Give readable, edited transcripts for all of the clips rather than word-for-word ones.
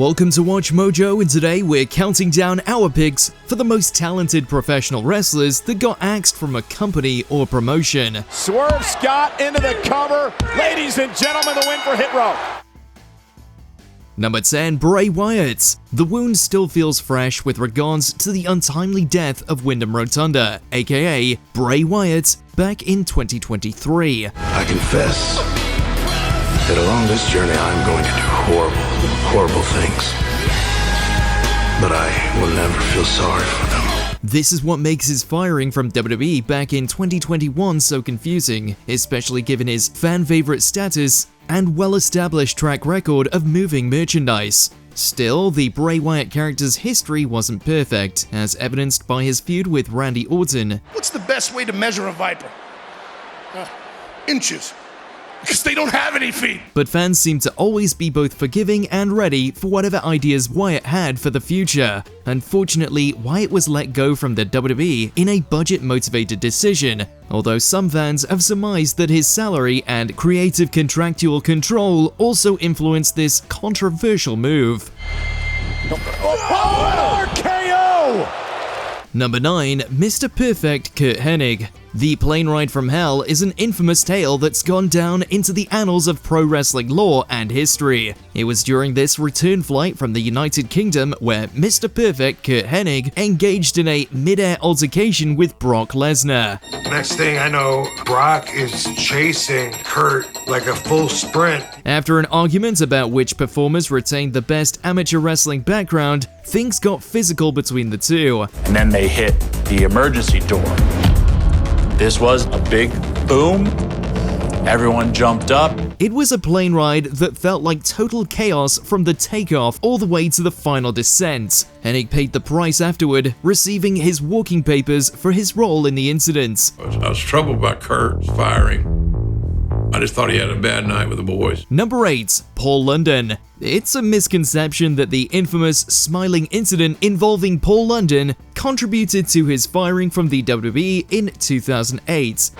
Welcome to Watch Mojo, and today we're counting down our picks for the most talented professional wrestlers that got axed from a company or promotion. Swerve Scott into the cover. Ladies and gentlemen, the win for Hit Row. Number 10, Bray Wyatt. The wound still feels fresh with regards to the untimely death of Wyndham Rotunda, aka Bray Wyatt, back in 2023. I confess that along this journey I'm going to do horrible things. But I will never feel sorry for them. This is what makes his firing from WWE back in 2021 so confusing, especially given his fan-favorite status and well-established track record of moving merchandise. Still, the Bray Wyatt character's history wasn't perfect, as evidenced by his feud with Randy Orton. What's the best way to measure a viper? Inches. Because they don't have any feet. But fans seem to always be both forgiving and ready for whatever ideas Wyatt had for the future. Unfortunately, Wyatt was let go from the WWE in a budget-motivated decision, although some fans have surmised that his salary and creative contractual control also influenced this controversial move. RKO! Number 9, Mr. Perfect Curt Hennig. The Plane Ride from Hell is an infamous tale that's gone down into the annals of pro wrestling lore and history. It was during this return flight from the United Kingdom where Mr. Perfect Curt Hennig engaged in a mid-air altercation with Brock Lesnar. Next thing I know, Brock is chasing Kurt like a full sprint. After an argument about which performers retained the best amateur wrestling background, things got physical between the two. And then they hit the emergency door. This was a big boom. Everyone jumped up. It was a plane ride that felt like total chaos from the takeoff all the way to the final descent. Hennig paid the price afterward, receiving his walking papers for his role in the incident. I was troubled by Kurt's firing. I just thought he had a bad night with the boys. Number 8, Paul London. It's a misconception that the infamous smiling incident involving Paul London contributed to his firing from the WWE in 2008.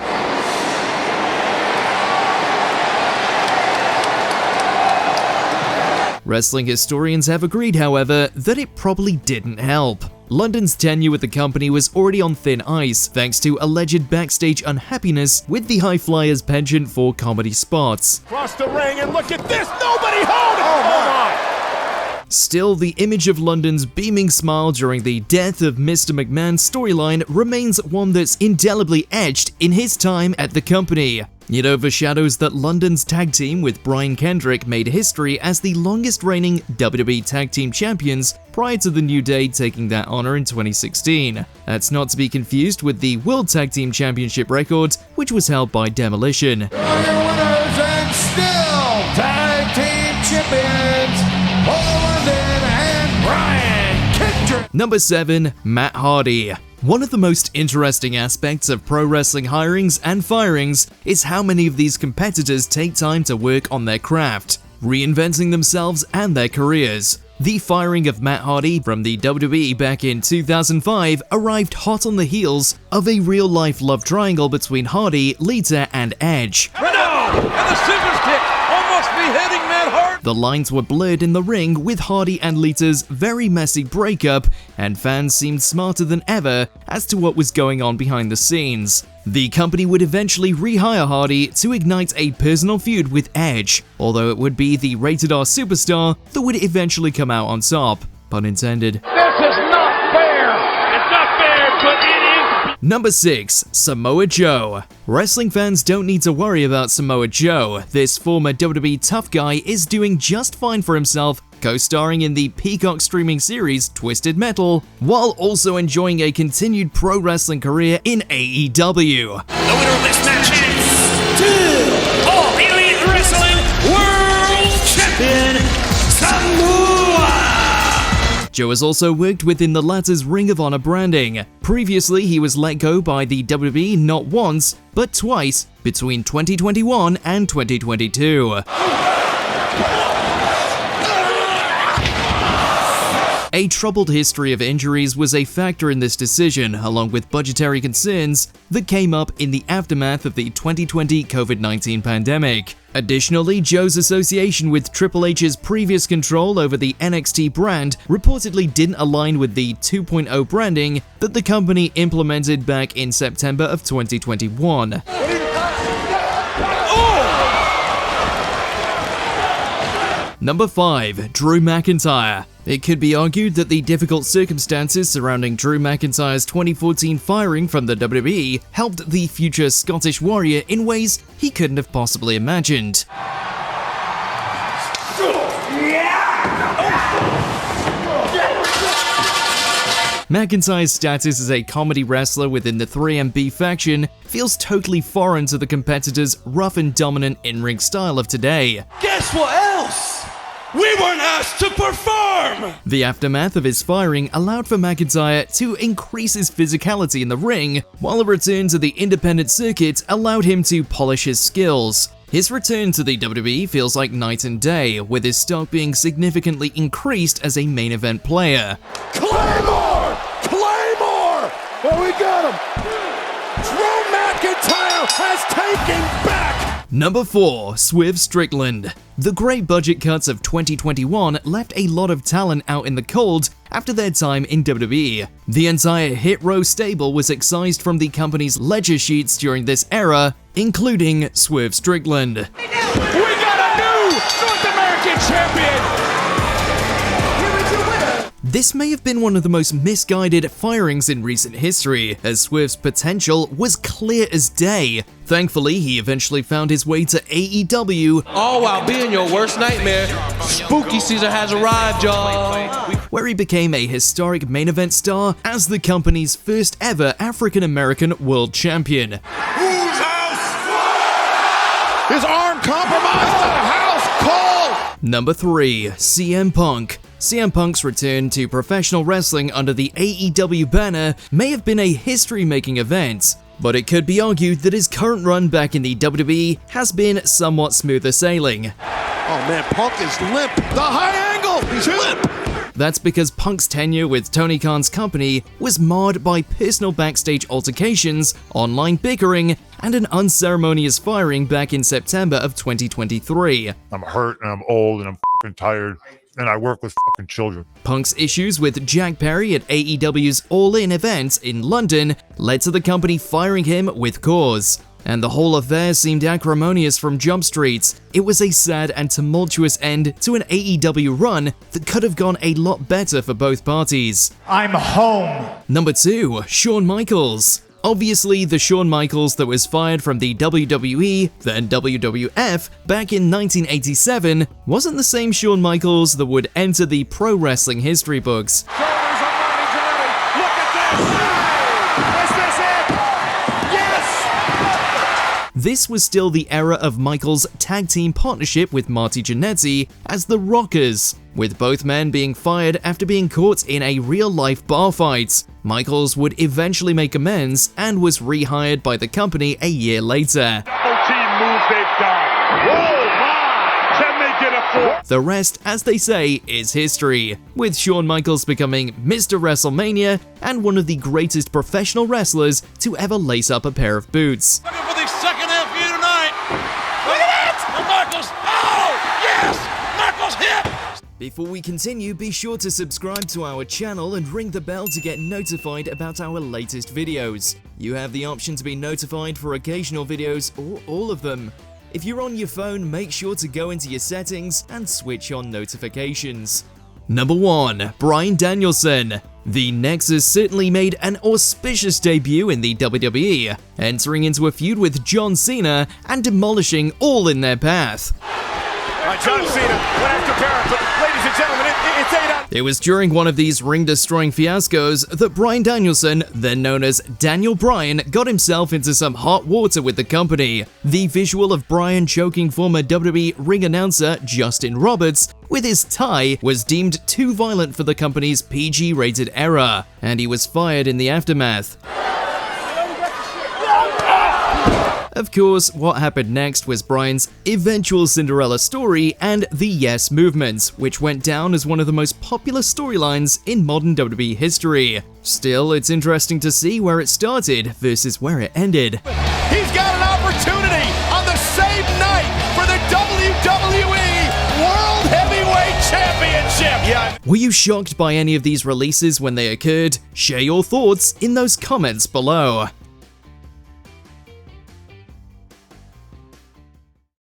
Wrestling historians have agreed, however, that it probably didn't help. London's tenure with the company was already on thin ice thanks to alleged backstage unhappiness with the High Flyers penchant for comedy spots. Cross the ring and look at this. Nobody hold it. Oh my! Still, the image of London's beaming smile during the death of Mr. McMahon's storyline remains one that's indelibly etched in his time at the company. It overshadows that London's tag team with Brian Kendrick made history as the longest reigning WWE Tag Team Champions prior to the New Day taking that honor in 2016. That's not to be confused with the World Tag Team Championship record, which was held by Demolition. Your winners and still Tag Team Champions, Paul London and Brian Kendrick. Number 7, Matt Hardy. One of the most interesting aspects of pro wrestling hirings and firings is how many of these competitors take time to work on their craft, reinventing themselves and their careers. The firing of Matt Hardy from the WWE back in 2005 arrived hot on the heels of a real-life love triangle between Hardy, Lita, and Edge. Renault! And the scissors kick almost beheading Matt Hardy. The lines were blurred in the ring with Hardy and Lita's very messy breakup, and fans seemed smarter than ever as to what was going on behind the scenes. The company would eventually rehire Hardy to ignite a personal feud with Edge, although it would be the rated R superstar that would eventually come out on top. Pun intended. This is not fair. It's not fair, but it is. Number 6, Samoa Joe. Wrestling fans don't need to worry about Samoa Joe. This former WWE tough guy is doing just fine for himself, co-starring in the Peacock streaming series Twisted Metal, while also enjoying a continued pro wrestling career in AEW. The winner of this match is All Elite Wrestling World Champion, Samoa! Joe has also worked within the latter's Ring of Honor branding. Previously, he was let go by the WWE not once, but twice between 2021 and 2022. A troubled history of injuries was a factor in this decision, along with budgetary concerns that came up in the aftermath of the 2020 COVID-19 pandemic. Additionally, Joe's association with Triple H's previous control over the NXT brand reportedly didn't align with the 2.0 branding that the company implemented back in September of 2021. Number 5. Drew McIntyre. It could be argued that the difficult circumstances surrounding Drew McIntyre's 2014 firing from the WWE helped the future Scottish Warrior in ways he couldn't have possibly imagined. McIntyre's status as a comedy wrestler within the 3MB faction feels totally foreign to the competitor's rough and dominant in-ring style of today. Guess what else? We weren't asked to perform! The aftermath of his firing allowed for McIntyre to increase his physicality in the ring, while a return to the independent circuit allowed him to polish his skills. His return to the WWE feels like night and day, with his stock being significantly increased as a main event player. Claymore! Claymore! Oh, we got him! Drew McIntyre has taken back! Number 4. Swerve Strickland. The great budget cuts of 2021 left a lot of talent out in the cold after their time in WWE. The entire Hit Row stable was excised from the company's ledger sheets during this era, including Swerve Strickland. We got a new North American champion! This may have been one of the most misguided firings in recent history, as Swerve's potential was clear as day. Thankfully, he eventually found his way to AEW, all while being your worst nightmare. Spooky season has arrived, y'all. Where he became a historic main event star as the company's first ever African-American world champion. Whose house? His arm compromised, the house call! Number 3. CM Punk. CM Punk's return to professional wrestling under the AEW banner may have been a history-making event, but it could be argued that his current run back in the WWE has been somewhat smoother sailing. Oh man, Punk is limp. The high angle, he's limp. That's because Punk's tenure with Tony Khan's company was marred by personal backstage altercations, online bickering, and an unceremonious firing back in September of 2023. I'm hurt and I'm old and I'm fucking tired. And I work with fucking children. Punk's issues with Jack Perry at AEW's All In event in London led to the company firing him with cause. And the whole affair seemed acrimonious from Jump Street. It was a sad and tumultuous end to an AEW run that could have gone a lot better for both parties. I'm home. Number 2. Shawn Michaels. Obviously, the Shawn Michaels that was fired from the WWE, then WWF, back in 1987, wasn't the same Shawn Michaels that would enter the pro wrestling history books. Shoulders up, Ronnie's ready. Look at this! Is this it? Yes! This was still the era of Michaels' tag team partnership with Marty Jannetty as the Rockers, with both men being fired after being caught in a real-life bar fight. Michaels would eventually make amends and was rehired by the company a year later. Double team move they've got. Whoa, my! Can they get a 4? The rest, as they say, is history, with Shawn Michaels becoming Mr. WrestleMania and one of the greatest professional wrestlers to ever lace up a pair of boots. Looking for the second half of you tonight. Look at that! And Michaels, oh, yes! Michaels hit! Before we continue, be sure to subscribe to our channel and ring the bell to get notified about our latest videos. You have the option to be notified for occasional videos or all of them. If you're on your phone, make sure to go into your settings and switch on notifications. Number 1. Bryan Danielson. The Nexus certainly made an auspicious debut in the WWE, entering into a feud with John Cena and demolishing all in their path. John Cena went after Barrett, but ladies and gentlemen, it's 8 out. It was during one of these ring-destroying fiascos that Bryan Danielson, then known as Daniel Bryan, got himself into some hot water with the company. The visual of Bryan choking former WWE ring announcer Justin Roberts with his tie was deemed too violent for the company's PG-rated era, and he was fired in the aftermath. Of course, what happened next was Bryan's eventual Cinderella story and the Yes Movement, which went down as one of the most popular storylines in modern WWE history. Still, it's interesting to see where it started versus where it ended. He's got an opportunity on the same night for the WWE World Heavyweight Championship. Yeah. Were you shocked by any of these releases when they occurred? Share your thoughts in those comments below.